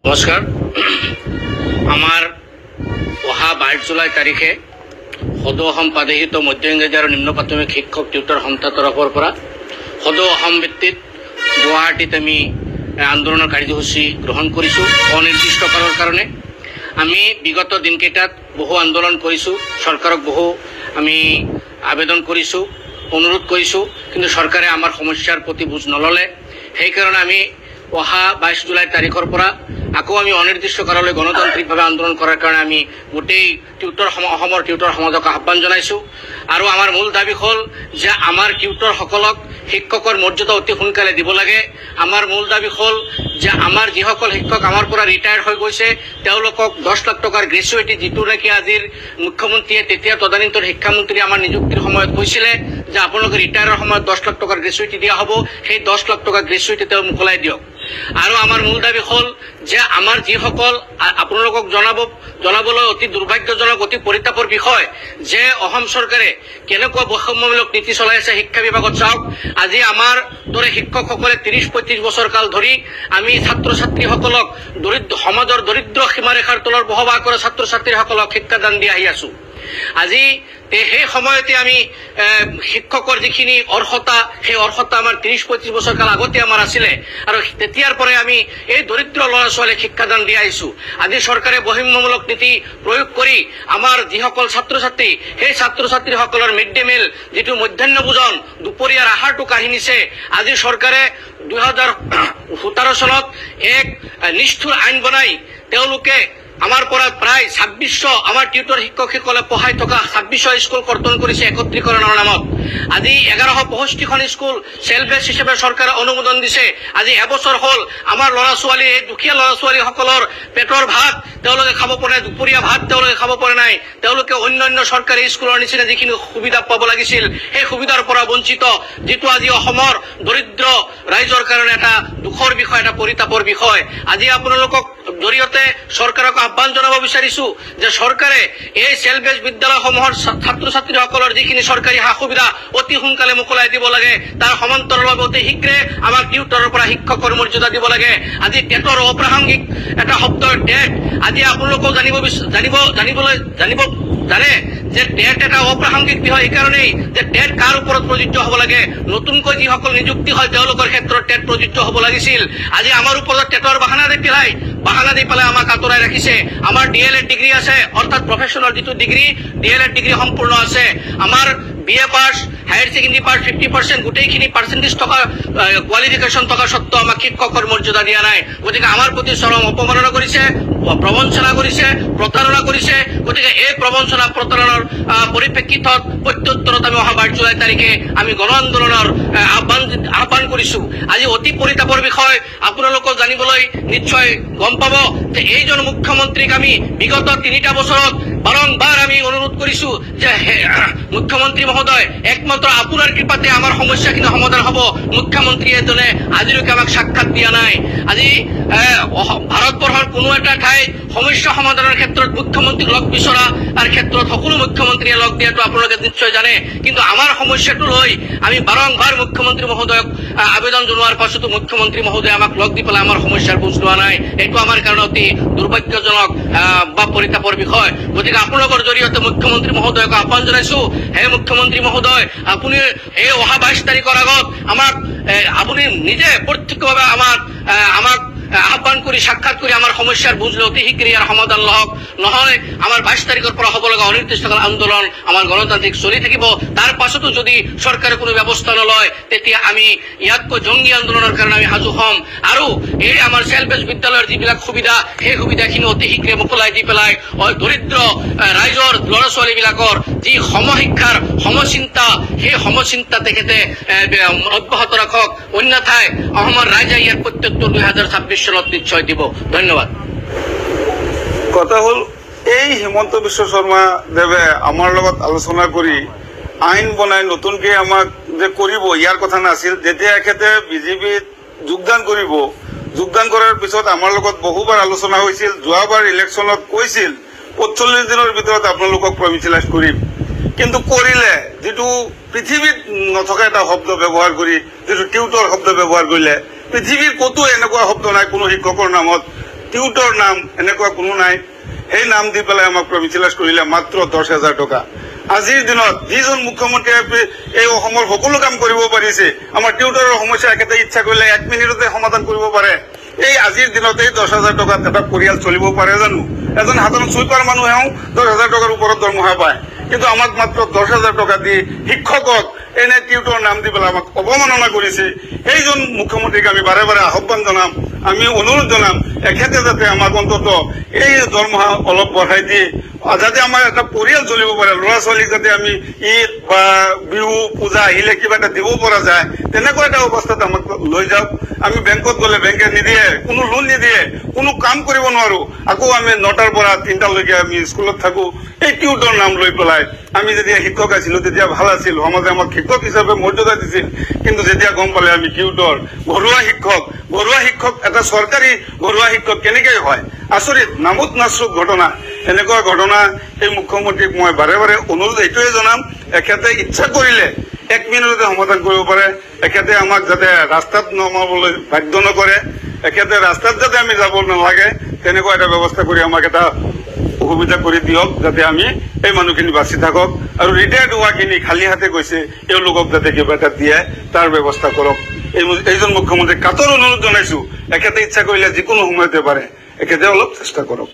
নমস্কাৰ। আমাৰ অহা 22 জুলাই তাৰিখে সদৌ অসম প্ৰাদেশিক মধ্য ইংৰাজী আৰু নিম্ন প্ৰাথমিক শিক্ষক টিউটৰ সন্থাৰ তৰফৰ পৰা সদৌ অসম ভিত্তিত গুৱাহাটীত আমি আন্দোলনৰ কাৰ্যসূচী গ্ৰহণ কৰিছোঁ। অনিৰ্দিষ্টকালৰ কাৰণে আমি বিগত দিনকেইটাত বহু আন্দোলন কৰিছোঁ, চৰকাৰক বহু আমি আবেদন কৰিছোঁ, অনুৰোধ কৰিছোঁ, কিন্তু চৰকাৰে আমাৰ সমস্যাৰ প্ৰতি বুজ নল'লে। সেইকাৰণে আমি অহা 22 জুলাই তাৰিখৰ পৰা আকৌ আমি অনিৰ্দিষ্টকাললৈ গণতান্ত্ৰিকভাৱে আন্দোলন কৰাৰ কাৰণে আমি গোটেই অসমৰ টিউটৰ সমাজক আহ্বান জনাইছোঁ। আৰু আমাৰ মূল দাবী হ'ল যে আমাৰ টিউটৰসকলক শিক্ষকৰ মৰ্যাদা অতি সোনকালে দিব লাগে। আমাৰ মূল দাবী হ'ল যে আমাৰ যিসকল শিক্ষক আমাৰ পৰা ৰিটায়াৰ্ড হৈ গৈছে তেওঁলোকক 10 লাখ টকাৰ গ্ৰেচুইটি, যিটো নেকি আজিৰ মুখ্যমন্ত্ৰীয়ে তেতিয়া তদানীন্তন শিক্ষামন্ত্ৰী আমাৰ নিযুক্তিৰ সময়ত কৈছিলে যে আপোনালোকে ৰিটায়াৰৰ সময়ত 10 লাখ টকাৰ গ্ৰেচুইটি দিয়া হ'ব, সেই 10 লাখ টকাৰ গ্ৰেচুইটি তেওঁ মোকলাই দিয়ক। আৰু আমাৰ মূল দাবী হ'ল যে আমাৰ যিসকল আপোনালোকক জনাবলৈ অতি দুৰ্ভাগ্যজনক, অতি পৰিতাপৰ বিষয় যে অসম চৰকাৰে কেনেকুৱা বৈষম্যমূলক নীতি চলাই আছে শিক্ষা বিভাগত। চাওক, আজি আমাৰ দৰে শিক্ষকসকলে 30-35 বছৰ কাল ধৰি আমি ছাত্ৰ ছাত্ৰীসকলক সমাজৰ দৰিদ্ৰ সীমাৰেখাৰ তলৰ বসবাস কৰা ছাত্ৰ ছাত্ৰীসকলক শিক্ষাদান দি আহি আছোঁ। আজি সেই সময়তে আমি শিক্ষকৰ যিখিনি অৰ্হতা, সেই অৰ্হতা আমাৰ 30-35 বছৰ কাল আগতে আমাৰ আছিলে, আৰু তেতিয়াৰ পৰাই আমি এই দৰিদ্ৰ ল'ৰা ছোৱালীক শিক্ষাদান দি আহিছোঁ। আজি চৰকাৰে বৈষম্যমূলক নীতি প্ৰয়োগ কৰি আমাৰ যিসকল ছাত্ৰ ছাত্ৰী, সেই ছাত্ৰ ছাত্ৰীসকলৰ মিড ডে মিল, যিটো মধ্যাহ্ন ভোজন, দুপৰীয়াৰ আহাৰটো কাঢ়ি নিছে। আজি চৰকাৰে 2017 চনত এক নিষ্ঠুৰ আইন বনাই তেওঁলোকে আমাৰ পৰা প্ৰায় 2600 আমাৰ টিউটৰ শিক্ষকসকলে পঢ়াই থকা 2600 স্কুল কৰ্তন কৰিছে একত্ৰীকৰণৰ নামত। আজি 1165খন স্কুল চেল্ফ বেছ হিচাপে চৰকাৰে অনুমোদন দিছে। আজি এবছৰ হ'ল আমাৰ ল'ৰা ছোৱালী, এই দুখীয়া ল'ৰা ছোৱালীসকলৰ পেটৰ ভাত তেওঁলোকে খাব পৰা নাই, দুপৰীয়া ভাত তেওঁলোকে খাব পৰা নাই। তেওঁলোকে অন্যান্য চৰকাৰী স্কুলৰ নিচিনা যিখিনি সুবিধা পাব লাগিছিল সেই সুবিধাৰ পৰা বঞ্চিত, যিটো আজি অসমৰ দৰিদ্ৰ ৰাইজৰ কাৰণে এটা দুখৰ বিষয়, এটা পৰিতাপৰ বিষয়। আজি আপোনালোকক জৰিয়তে চৰকাৰক আহ্বান জনাব বিচাৰিছোঁ যে চৰকাৰে এই চেল্ফ বেছ বিদ্যালয়সমূহৰ ছাত্ৰ ছাত্ৰীসকলৰ যিখিনি চৰকাৰী সা সুবিধা অতি সোনকালে মোকলাই দিব লাগে। তাৰ সমান্তৰালভাৱে অতি শীঘ্ৰে আমাক টিউটৰৰ পৰা শিক্ষকৰ মৰ্যাদা দিব লাগে। আজি টেটৰ অপ্ৰাসংগিক এটা শব্দ টেট, আজি আপোনালোকেও জানে যে টেট এটা অপ্ৰাসংগিক বিষয় এইকাৰণেই যে টেট কাৰ ওপৰত প্ৰযোজ্য হ'ব লাগে। নতুনকৈ যিসকল নিযুক্তি হয় তেওঁলোকৰ ক্ষেত্ৰত টেট প্ৰযোজ্য হ'ব লাগিছিল। আজি আমাৰ ওপৰত টেটৰ বাহানা দি পেলাই আমাক আঁতৰাই ৰাখিছে। আমাৰ DLED ডিগ্ৰী আছে, অৰ্থাৎ প্ৰফেচনেল যিটো ডিগ্ৰী, DLED ডিগ্ৰী সম্পূৰ্ণ আছে। আমাৰ BA পাছ, হায়াৰ ছেকেণ্ডেৰী পাছ 50%, গোটেইখিনি পাৰ্চেণ্টেজ থকা কোৱালিফিকেশ্যন থকা স্বত্বেও আমাক শিক্ষকৰ মৰ্যাদা দিয়া নাই। গতিকে আমাৰ প্ৰতি চৰম অপমাননা কৰিছে, প্ৰবঞ্চনা কৰিছে, প্ৰতাৰণা কৰিছে। গতিকে এই প্ৰবঞ্চনা প্ৰতাৰণাৰ পৰিপ্ৰেক্ষিতত প্ৰত্যুত্তৰত আমি অহা 22 জুলাই তাৰিখে আমি গণ আন্দোলনৰ আহ্বান কৰিছোঁ। আজি অতি পৰিতাপৰ বিষয় আপোনালোকক জানিবলৈ নিশ্চয় গম পাব যে এইজন মুখ্যমন্ত্ৰীক আমি বিগত 3টা বছৰত বাৰংবাৰ আমি অনুৰোধ কৰিছোঁ যে মুখ্যমন্ত্ৰী মহোদয়, একমাত্ৰ আপোনাৰ কৃপাতে আমাৰ সমস্যাখিনি সমাধান হ'ব। মুখ্যমন্ত্ৰী এজনে আজিলৈকে আমাক সাক্ষাৎ দিয়া নাই। আজি ভাৰতবৰ্ষৰ কোনো এটা ঠাইত সমস্যা সমাধানৰ ক্ষেত্ৰত মুখ্যমন্ত্ৰীক লগ বিচৰা তাৰ ক্ষেত্ৰত সকলো মুখ্যমন্ত্ৰীয়ে লগ দিয়াটো আপোনালোকে নিশ্চয় জানে, কিন্তু আমাৰ সমস্যাটো লৈ আমি বাৰংবাৰ মুখ্যমন্ত্ৰী মহোদয়ক আবেদন জনোৱাৰ পাছতো মুখ্যমন্ত্ৰী মহোদয়ে আমাক লগ দি পেলাই আমাৰ সমস্যাৰ বুজ লোৱা নাই। এইটো আমাৰ কাৰণে অতি দুৰ্ভাগ্যজনক বা পৰিতাপৰ বিষয়। গতিকে আপোনালোকৰ জৰিয়তে মুখ্যমন্ত্ৰী মহোদয়ক আহ্বান জনাইছোঁ, হে মুখ্যমন্ত্ৰী মহোদয়, আপুনি এই অহা 22 তাৰিখৰ আগত আপুনি নিজে প্ৰত্যক্ষভাৱে আমাক আহ্বান কৰি সাক্ষাৎ কৰি আমাৰ সমস্যাৰ বুজ লৈ অতি শীঘ্ৰে ইয়াৰ সমাধান লওক। নহয় আমাৰ 22 তাৰিখৰ পৰা হ'ব লগা অনিৰ্দিষ্টকাল আন্দোলন আমাৰ গণতান্ত্ৰিক চলি থাকিব। তাৰ পাছতো যদি চৰকাৰে কোনো ব্যৱস্থা নলয় তেতিয়া আমি ইয়াতকৈ জংগী আন্দোলনৰ কাৰণে আমি সাজু হ'ম। আৰু এই আমাৰ চেল্ফ বেছ বিদ্যালয়ৰ যিবিলাক সুবিধা, সেই সুবিধাখিনি অতি শীঘ্ৰে মোকলাই দি পেলাই দৰিদ্ৰ ৰাইজৰ ল'ৰা ছোৱালীবিলাকৰ যি সমশিক্ষাৰ সমচিন্তা, সেই সমচিন্তা তেখেতে অব্যাহত ৰাখক। অন্যথায় অসমৰ ৰাইজে ইয়াৰ প্ৰত্যুত্তৰ 2026 চনত নিশ্চয় দিব। ধন্যবাদ। কথা হ'ল এই হিমন্ত বিশ্ব শৰ্মা দেৱে আমাৰ লগত আলোচনা কৰি আইন বনাই নতুনকৈ আমাক যে কৰিব ইয়াৰ কথা নাছিল। যেতিয়া এখেতে বিজেপিত যোগদান কৰাৰ পিছত আমাৰ লগত বহুবাৰ আলোচনা হৈছিল। যোৱাবাৰ ইলেকশ্যনত কৈছিল 45 দিনৰ ভিতৰত আপোনালোকক প্ৰমিচিলাইজ কৰিম, কিন্তু কৰিলে যিটো পৃথিৱীত নথকা এটা শব্দ ব্যৱহাৰ কৰি, যিটো টিউটৰ শব্দ ব্যৱহাৰ কৰিলে। পৃথিৱীৰ ক'তো এনেকুৱা শব্দ নাই কোনো শিক্ষকৰ নামত টিউটৰ নাম এনেকুৱা কোনো নাই সেই নাম দি পেলাই আমাক প্ৰভিঞ্চিয়েলাইজ কৰিলে মাত্ৰ 10,000 টকা আজিৰ দিনত যিজন মুখ্যমন্ত্ৰীয়ে এই অসমৰ সকলো কাম কৰিব পাৰিছে আমাৰ টিউটৰৰ সমস্যা একেটা ইচ্ছা কৰিলে 1 মিনিটতে সমাধান কৰিব পাৰে এই আজিৰ দিনত এই 10,000 টকাত এটা পৰিয়াল চলিব পাৰে জানো এজন সাধাৰণ চুইপাৰ মানুহেও 10,000 টকাৰ ওপৰত দৰমহা পায় কিন্তু আমাক মাত্ৰ 10,000 টকা দি শিক্ষকক এনে টিউটৰ নাম দি পেলাই আমাক অৱমাননা কৰিছে এইজন মুখ্যমন্ত্ৰীক আমি বাৰে বাৰে আহ্বান জনাম আমি অনুৰোধ জনাম এখেতে যাতে আমাক অন্তত এই দৰমহা অলপ বঢ়াই দিয়ে যাতে আমাৰ এটা পৰিয়াল চলিব পাৰে ল'ৰা ছোৱালীক যাতে আমি ঈদ বা বিহু পূজা আহিলে কিবা এটা দিব পৰা যায় তেনেকুৱা এটা অৱস্থাত আমাক লৈ যাওক আমি বেংকত গ'লে বেংকে নিদিয়ে কোনো লোন নিদিয়ে কোনো কাম কৰিব নোৱাৰো আকৌ আমি 9টাৰ পৰা 3টালৈকে আমি স্কুলত থাকো এই টিউটৰ নাম লৈ পেলাই আমি যেতিয়া শিক্ষক আছিলো তেতিয়া ভাল আছিল সমাজে আমাক শিক্ষক হিচাপে মৰ্যাদা দিছিল কিন্তু যেতিয়া গম পালে আমি টিউটৰ ঘৰুৱা শিক্ষক এটা চৰকাৰী ঘৰুৱা শিক্ষক কেনেকে হয় আচৰিত নামত নাচুক ঘটনা এনেকুৱা ঘটনা এই মুখ্যমন্ত্ৰীক মই বাৰে বাৰে অনুৰোধ এইটোৱে জনাম এখেতে ইচ্ছা কৰিলে 1 মিনিটতে সমাধান কৰিব পাৰে এখেতে আমাক যাতে ৰাস্তাত নমাবলৈ বাধ্য নকৰে এখেতে ৰাস্তাত যাতে আমি যাব নালাগে তেনেকুৱা এটা ব্যৱস্থা কৰি আমাক এটা সুবিধা কৰি দিয়ক যাতে আমি এই মানুহখিনি বাচি থাকক আৰু ৰিটায়াৰ্ড হোৱাখিনি খালী হাতে গৈছে এওঁলোকক যাতে কিবা এটা দিয়ে তাৰ ব্যৱস্থা কৰক এইজন মুখ্যমন্ত্ৰীক কাতৰ অনুৰোধ জনাইছো এখেতে ইচ্ছা কৰিলে যিকোনো সময়তে পাৰে এখেতে অলপ চেষ্টা কৰক